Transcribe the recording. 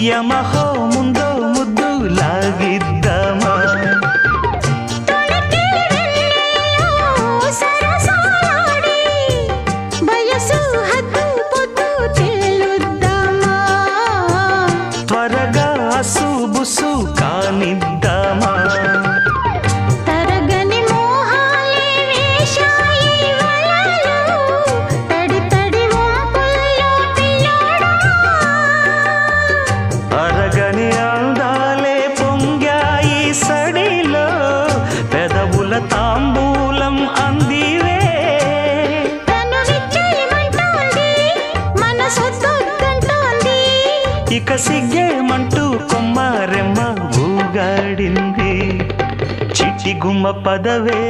యమహో ముందో ముద్దు లాగిద్దామా త్వరగా అసుబుసు కానిద్దామా అరగని అందాలే పొంగాయి సడిలో పెదవుల తాంబూలం అందివే ఇక సిగ్గేమంటూ కొమ్మారెమ్మ ఊగాడింది చిట్టి గుమ్మ పదవే